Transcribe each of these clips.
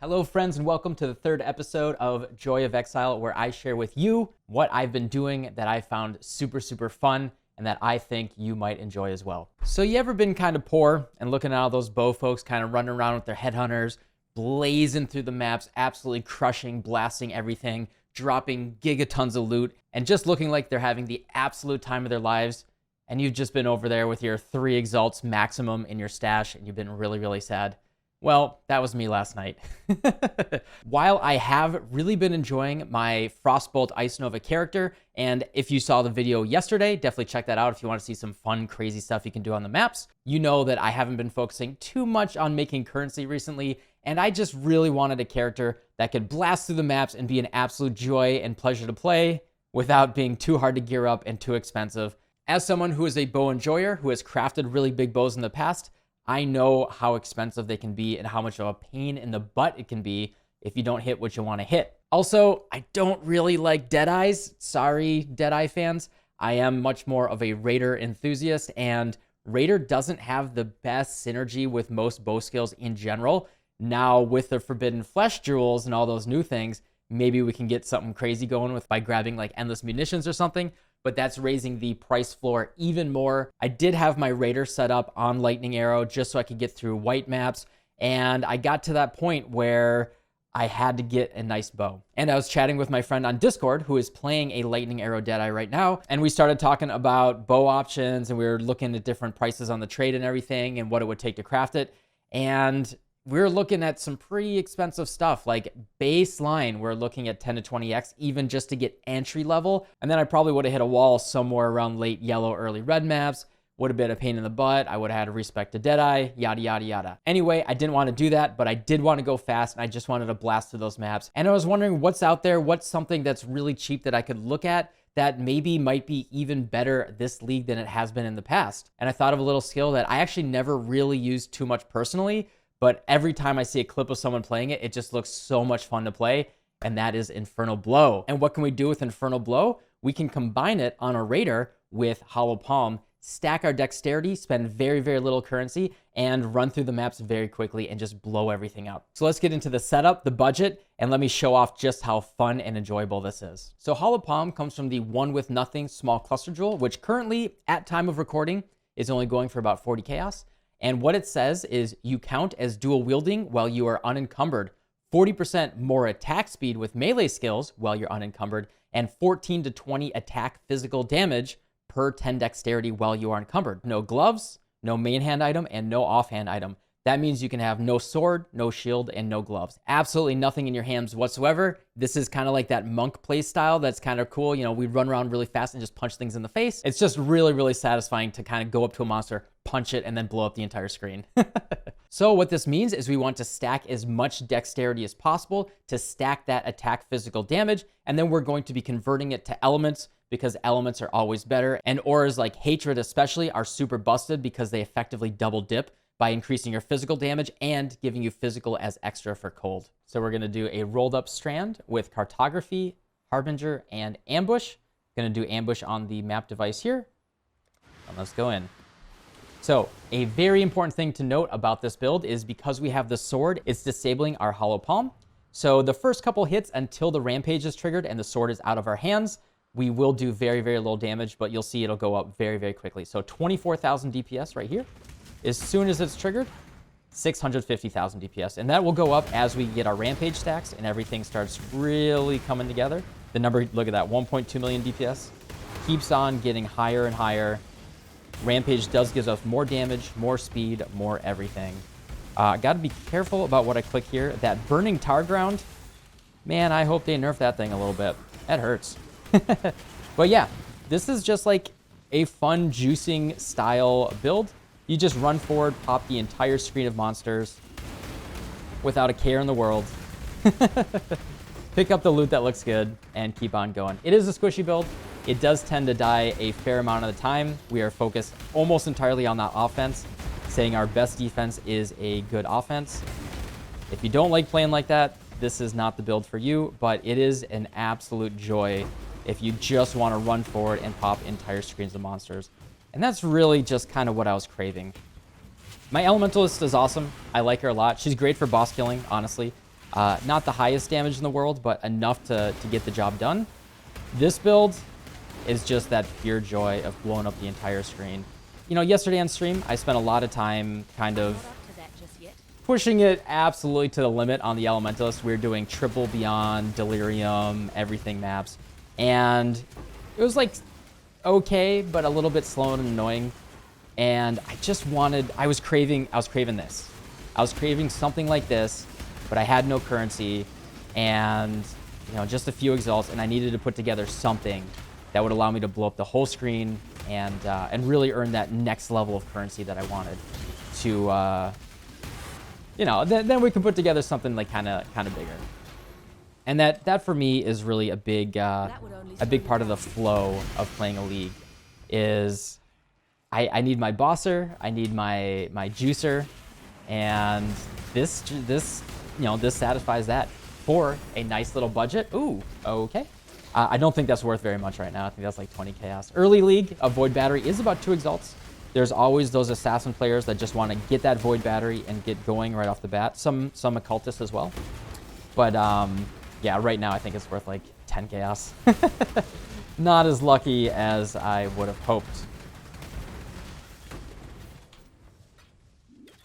Hello friends and welcome to the third episode of Joy of Exile, where I share with you what I've been doing that I found super fun and that I think you might enjoy as well. So you ever been kind of poor and looking at all those bow folks kind of running around with their headhunters, blazing through the maps, absolutely crushing, blasting everything, dropping gigatons of loot, and just looking like they're having the absolute time of their lives, and you've just been over there with your 3 exalts maximum in your stash and you've been really sad? Well, that was me last night. While I have really been enjoying my Frostbolt Ice Nova character, and if you saw the video yesterday, definitely check that out if you want to see some fun, crazy stuff you can do on the maps. You know that I haven't been focusing too much on making currency recently, and I just really wanted a character that could blast through the maps and be an absolute joy and pleasure to play without being too hard to gear up and too expensive. As someone who is a bow enjoyer who has crafted really big bows in the past, I know how expensive they can be and how much of a pain in the butt it can be if you don't hit what you want to hit. Also, I don't really like Deadeyes. Sorry, Deadeye fans. I am much more of a Raider enthusiast, and Raider doesn't have the best synergy with most bow skills in general. Now, with the Forbidden Flesh jewels and all those new things, maybe we can get something crazy going with by grabbing like endless munitions or something, but that's raising the price floor even more. I did have my Raider set up on Lightning Arrow just so I could get through white maps, and I got to that point where I had to get a nice bow. And I was chatting with my friend on Discord who is playing a Lightning Arrow Deadeye right now, and we started talking about bow options, and we were looking at different prices on the trade and everything and what it would take to craft it. And we're looking at some pretty expensive stuff, like baseline, we're looking at 10 to 20x, even just to get entry level. And then I probably would have hit a wall somewhere around late yellow, early red maps, would have been a pain in the butt. I would have had to respect to Deadeye, yada. Anyway, I didn't want to do that, but I did want to go fast and I just wanted to blast through those maps. And I was wondering what's out there, what's something that's really cheap that I could look at that maybe might be even better this league than it has been in the past. And I thought of a little skill that I actually never really used too much personally, but every time I see a clip of someone playing it, it just looks so much fun to play, and that is Infernal Blow. And what can we do with Infernal Blow? We can combine it on a Raider with Hollow Palm, stack our dexterity, spend very little currency, and run through the maps very quickly and just blow everything up. So let's get into the setup, the budget, and let me show off just how fun and enjoyable this is. So Hollow Palm comes from the One With Nothing small cluster jewel, which currently, at time of recording, is only going for about 40 chaos. And what it says is you count as dual wielding while you are unencumbered, 40% more attack speed with melee skills while you're unencumbered, and 14 to 20 attack physical damage per 10 dexterity while you are encumbered. No gloves, no main hand item, and no offhand item. That means you can have no sword, no shield, and no gloves. Absolutely nothing in your hands whatsoever. This is kind of like that monk play style that's kind of cool. You know, we run around really fast and just punch things in the face. It's just really satisfying to kind of go up to a monster, punch it, and then blow up the entire screen. So what this means is we want to stack as much dexterity as possible to stack that attack physical damage, and then we're going to be converting it to elements because elements are always better. And auras like Hatred especially are super busted because they effectively double dip by increasing your physical damage and giving you physical as extra for cold. So we're gonna do a rolled up strand with Cartography, Harbinger, and Ambush. Gonna do Ambush on the map device here. And let's go in. So a very important thing to note about this build is because we have the sword, it's disabling our Hollow Palm. So the first couple hits until the Rampage is triggered and the sword is out of our hands, we will do very little damage, but you'll see it'll go up very quickly. So 24,000 DPS right here. As soon as it's triggered, 650,000 DPS. And that will go up as we get our Rampage stacks and everything starts really coming together. The number, look at that, 1.2 million DPS. Keeps on getting higher and higher. Rampage does give us more damage, more speed, more everything. Gotta be careful about what I click here. That Burning Tar Ground, man, I hope they nerf that thing a little bit. That hurts. But yeah, this is just like a fun juicing style build. You just run forward, pop the entire screen of monsters without a care in the world. Pick up the loot that looks good and keep on going. It is a squishy build. It does tend to die a fair amount of the time. We are focused almost entirely on that offense, saying our best defense is a good offense. If you don't like playing like that, this is not the build for you, but it is an absolute joy if you just want to run forward and pop entire screens of monsters. And that's really just kind of what I was craving. My Elementalist is awesome. I like her a lot. She's great for boss killing, honestly. Not the highest damage in the world, but enough to get the job done. This build is just that pure joy of blowing up the entire screen. You know, yesterday on stream, I spent a lot of time kind of pushing it absolutely to the limit on the Elementalist. We were doing triple beyond, delirium, everything maps. And it was like okay, but a little bit slow and annoying. And I was craving this. I was craving something like this, but I had no currency and, you know, just a few exalts, and I needed to put together something that would allow me to blow up the whole screen and really earn that next level of currency that I wanted to, you know, then we can put together something like kind of bigger. And that for me is really a big part of the flow of playing a league. Is I need my bosser, I need my juicer, and this you know, this satisfies that for a nice little budget. Ooh, okay. I don't think that's worth very much right now. I think that's like 20 chaos. Early league, a void battery is about 2 exalts. There's always those assassin players that just want to get that void battery and get going right off the bat. Some occultists as well. But yeah, right now I think it's worth like 10 chaos. Not as lucky as I would have hoped.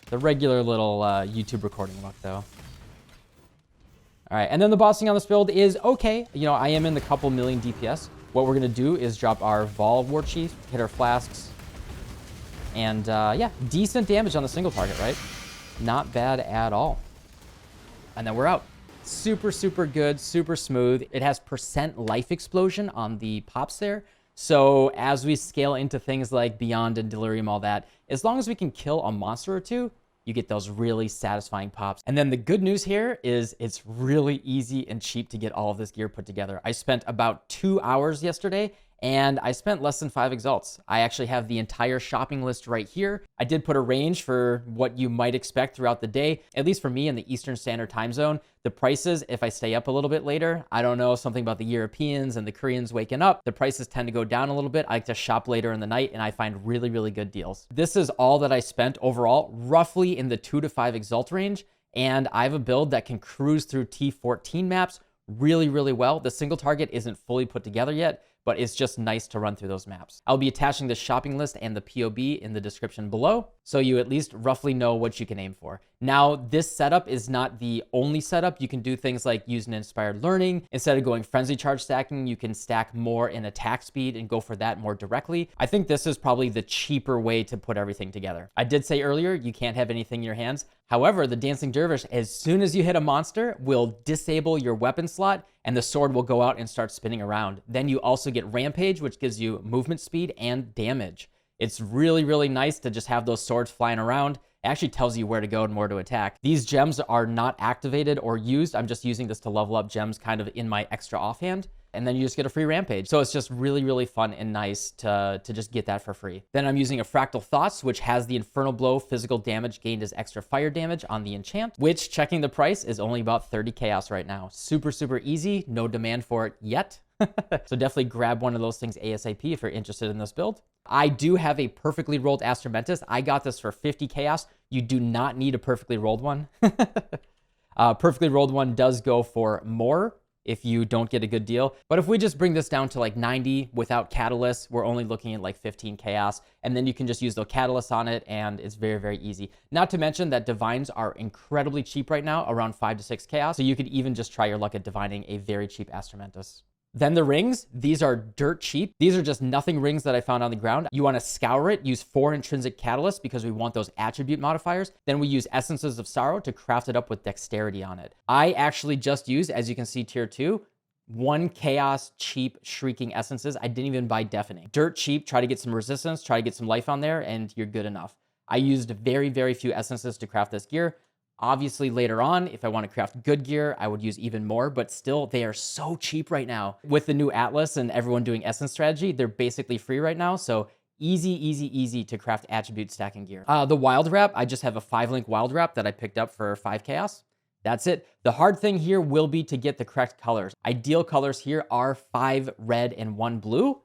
The regular little YouTube recording luck though. All right, and then the bossing on this build is okay. You know, I am in the couple million DPS. What we're gonna do is drop our Vol War Chief, hit our flasks, and yeah, decent damage on the single target, right? Not bad at all. And then we're out. Super, super good, super smooth. It has % life explosion on the pops there. So as we scale into things like Beyond and Delirium, all that, as long as we can kill a monster or two, you get those really satisfying pops. And then the good news here is it's really easy and cheap to get all of this gear put together. I spent about 2 hours yesterday, and I spent less than 5 exalts. I actually have the entire shopping list right here. I did put a range for what you might expect throughout the day, at least for me in the Eastern Standard Time Zone. The prices, if I stay up a little bit later, I don't know, something about the Europeans and the Koreans waking up, the prices tend to go down a little bit. I like to shop later in the night, and I find really, really good deals. This is all that I spent overall, roughly in the 2 to 5 exalt range, and I have a build that can cruise through T14 maps really, really well. The single target isn't fully put together yet, but it's just nice to run through those maps. I'll be attaching the shopping list and the POB in the description below, so you at least roughly know what you can aim for. Now, this setup is not the only setup. You can do things like use an inspired learning. Instead of going frenzy charge stacking, you can stack more in attack speed and go for that more directly. I think this is probably the cheaper way to put everything together. I did say earlier, you can't have anything in your hands. However, the Dancing Dervish, as soon as you hit a monster, will disable your weapon slot and the sword will go out and start spinning around. Then you also get Rampage, which gives you movement speed and damage. It's really, really nice to just have those swords flying around. It actually tells you where to go and where to attack. These gems are not activated or used. I'm just using this to level up gems kind of in my extra offhand. And then you just get a free Rampage. So it's just really, really fun and nice to just get that for free. Then I'm using a Fractal Thoughts, which has the Infernal Blow physical damage gained as extra fire damage on the enchant, which, checking the price, is only about 30 chaos right now. Super, super easy. No demand for it yet. So definitely grab one of those things ASAP if you're interested in this build. I do have a perfectly rolled Astromentus. I got this for 50 chaos. You do not need a perfectly rolled one. Perfectly rolled one does go for more if you don't get a good deal. But if we just bring this down to like 90 without catalyst, we're only looking at like 15 chaos. And then you can just use the catalyst on it, and it's very, very easy. Not to mention that divines are incredibly cheap right now, around 5 to 6 chaos. So you could even just try your luck at divining a very cheap Astromentus. Then the rings, these are dirt cheap. These are just nothing rings that I found on the ground. You want to scour it, use 4 intrinsic catalysts because we want those attribute modifiers. Then we use Essences of Sorrow to craft it up with dexterity on it. I actually just used, as you can see, tier 2, 1 chaos cheap shrieking essences. I didn't even buy deafening. Dirt cheap, try to get some resistance, try to get some life on there, and you're good enough. I used very, very few essences to craft this gear. Obviously, later on, if I want to craft good gear, I would use even more, but still, they are so cheap right now. With the new Atlas and everyone doing Essence strategy, they're basically free right now, so easy, easy, easy to craft attribute stacking gear. The Wild Wrap, I just have a 5-link Wild Wrap that I picked up for 5 chaos. That's it. The hard thing here will be to get the correct colors. Ideal colors here are 5 red and 1 blue.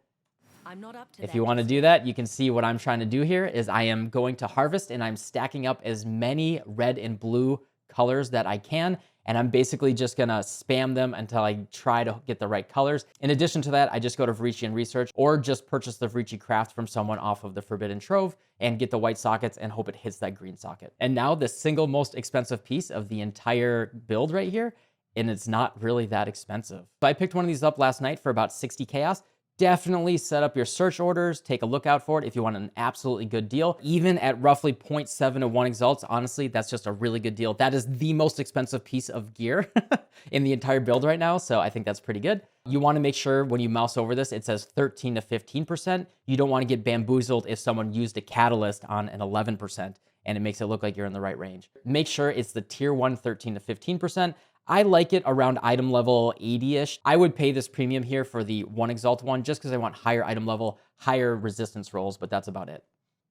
I'm not up to if you want to do that, you can see what I'm trying to do here is I am going to harvest and I'm stacking up as many red and blue colors that I can, and I'm basically just gonna spam them until I try to get the right colors. In addition to that, I just go to Varici and research, or just purchase the Varici craft from someone off of the Forbidden Trove and get the white sockets and hope it hits that green socket. And now the single most expensive piece of the entire build right here, and it's not really that expensive. So I picked one of these up last night for about 60 chaos. Definitely set up your search orders, take a look out for it if you want an absolutely good deal. Even at roughly 0.7 to 1 exalts, honestly, that's just a really good deal. That is the most expensive piece of gear in the entire build right now, so I think that's pretty good. You want to make sure when you mouse over this, it says 13 to 15%. You don't want to get bamboozled if someone used a catalyst on an 11% and it makes it look like you're in the right range. Make sure it's the tier 1 13 to 15%. I like it around item level 80-ish. I would pay this premium here for the 1 exalt one just because I want higher item level, higher resistance rolls, but that's about it.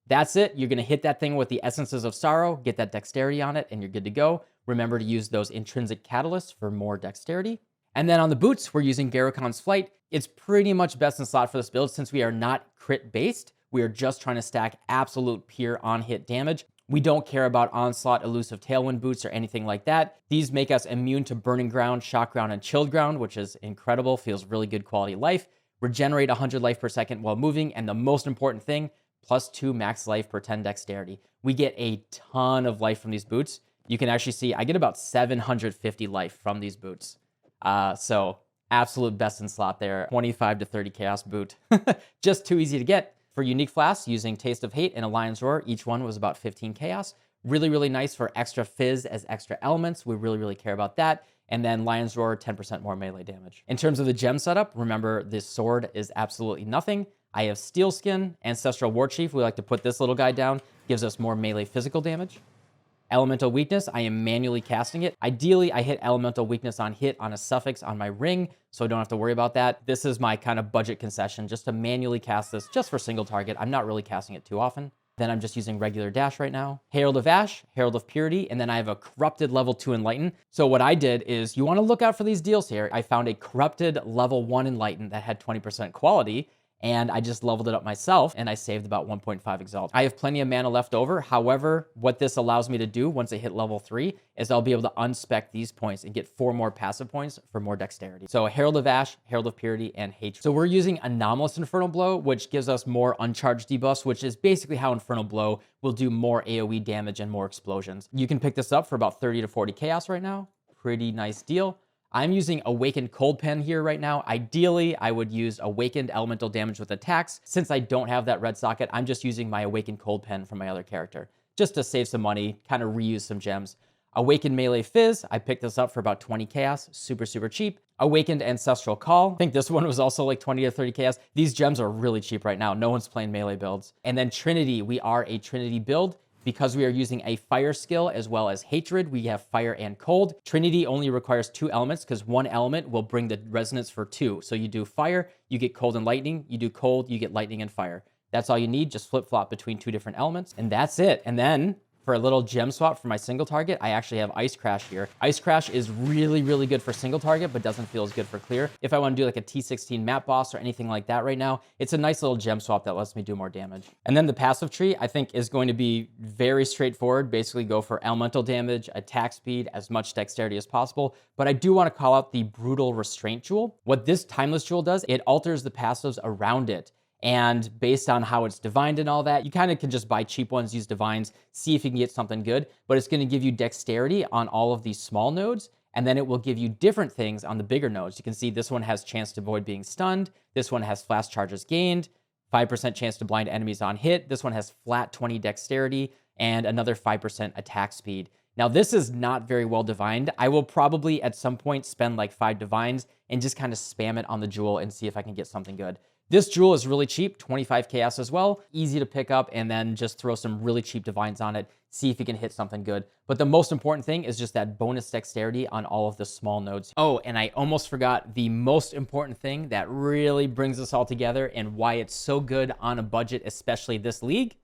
That's it. You're going to hit that thing with the Essences of Sorrow, get that dexterity on it, and you're good to go. Remember to use those intrinsic catalysts for more dexterity. And then on the boots, we're using Garrocon's Flight. It's pretty much best in slot for this build since we are not crit based. We are just trying to stack absolute pure on-hit damage. We don't care about Onslaught, Elusive Tailwind boots, or anything like that. These make us immune to Burning Ground, Shock Ground, and Chilled Ground, which is incredible, feels really good quality of life. Regenerate 100 life per second while moving, and the most important thing, +2 max life per 10 dexterity. We get a ton of life from these boots. You can actually see I get about 750 life from these boots. So absolute best in slot there. 25 to 30 chaos boot. Just too easy to get. For unique flasks, using Taste of Hate and a Lion's Roar, each one was about 15 chaos. Really, really nice for extra fizz as extra elements. We really, really care about that. And then Lion's Roar, 10% more melee damage. In terms of the gem setup, remember this sword is absolutely nothing. I have Steel Skin, Ancestral War Chief. We like to put this little guy down. Gives us more melee physical damage. Elemental Weakness, I am manually casting it. Ideally, I hit Elemental Weakness on hit on a suffix on my ring, so I don't have to worry about that. This is my kind of budget concession, just to manually cast this just for single target. I'm not really casting it too often. Then I'm just using regular dash right now. Herald of Ash, Herald of Purity, and then I have a Corrupted level 2 Enlighten. So what I did is, you want to look out for these deals here. I found a Corrupted level 1 Enlighten that had 20% quality, and I just leveled it up myself, and I saved about 1.5 exalt. I have plenty of mana left over. However, what this allows me to do once I hit level 3 is I'll be able to unspec these points and get 4 more passive points for more dexterity. So Herald of Ash, Herald of Purity, and Hatred. So we're using Anomalous Infernal Blow, which gives us more uncharged debuffs, which is basically how Infernal Blow will do more AoE damage and more explosions. You can pick this up for about 30 to 40 chaos right now. Pretty nice deal. I'm using Awakened Cold Pen here right now. Ideally, I would use Awakened Elemental Damage with attacks. Since I don't have that red socket, I'm just using my Awakened Cold Pen from my other character, just to save some money, kind of reuse some gems. Awakened Melee Fizz, I picked this up for about 20 chaos, super, super cheap. Awakened Ancestral Call, I think this one was also like 20 to 30 chaos. These gems are really cheap right now. No one's playing melee builds. And then Trinity, we are a Trinity build. Because we are using a fire skill as well as hatred, we have fire and cold. Trinity only requires 2 elements because 1 element will bring the resonance for 2. So you do fire, you get cold and lightning. You do cold, you get lightning and fire. That's all you need. Just flip-flop between 2 different elements. And that's it. And then for a little gem swap for my single target, I actually have Ice Crash here. Ice Crash is really, really good for single target, but doesn't feel as good for clear. If I want to do like a T16 map boss or anything like that right now, it's a nice little gem swap that lets me do more damage. And then the passive tree, I think, is going to be very straightforward. Basically go for elemental damage, attack speed, as much dexterity as possible. But I do want to call out the Brutal Restraint Jewel. What this Timeless Jewel does, it alters the passives around it. And based on how it's divined and all that, you kind of can just buy cheap ones, use divines, see if you can get something good. But it's going to give you dexterity on all of these small nodes, and then it will give you different things on the bigger nodes. You can see this one has chance to avoid being stunned. This one has flash charges gained, 5% chance to blind enemies on hit. This one has flat 20 dexterity, and another 5% attack speed. Now, this is not very well divined. I will probably at some point spend like 5 divines and just kind of spam it on the jewel and see if I can get something good. This jewel is really cheap, 25 chaos as well. Easy to pick up, and then just throw some really cheap divines on it, see if you can hit something good. But the most important thing is just that bonus dexterity on all of the small nodes. Oh, and I almost forgot the most important thing that really brings us all together and why it's so good on a budget, especially this league,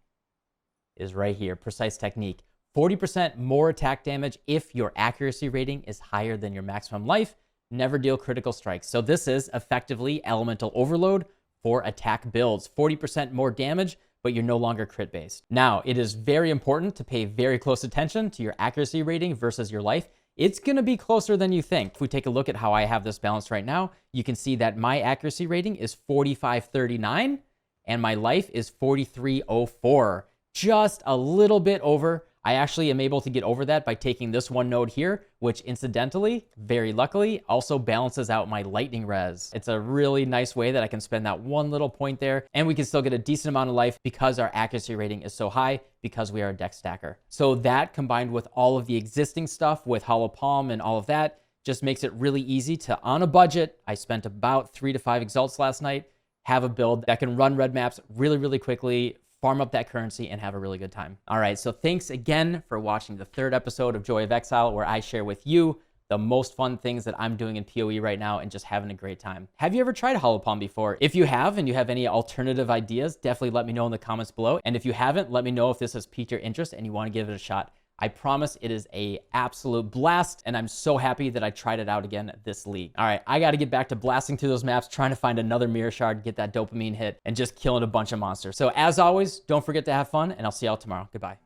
is right here, Precise Technique. 40% more attack damage if your accuracy rating is higher than your maximum life. Never deal critical strikes. So this is effectively Elemental Overload for attack builds. 40% more damage, but you're no longer crit based. Now, it is very important to pay very close attention to your accuracy rating versus your life. It's gonna be closer than you think. If we take a look at how I have this balanced right now, you can see that my accuracy rating is 4539 and my life is 4304. Just a little bit over. I actually am able to get over that by taking this one node here, which incidentally, very luckily, also balances out my lightning res. It's a really nice way that I can spend that one little point there, and we can still get a decent amount of life because our accuracy rating is so high because we are a deck stacker. So that combined with all of the existing stuff with Hollow Palm and all of that just makes it really easy to, on a budget, I spent about 3 to 5 exalts last night, have a build that can run red maps really, really quickly, farm up that currency, and have a really good time. All right, so thanks again for watching the 3rd episode of Joy of Exile, where I share with you the most fun things that I'm doing in PoE right now and just having a great time. Have you ever tried Hollow Palm before? If you have and you have any alternative ideas, definitely let me know in the comments below. And if you haven't, let me know if this has piqued your interest and you want to give it a shot. I promise it is an absolute blast, and I'm so happy that I tried it out again this league. All right, I got to get back to blasting through those maps, trying to find another mirror shard, get that dopamine hit, and just killing a bunch of monsters. So as always, don't forget to have fun, and I'll see y'all tomorrow. Goodbye.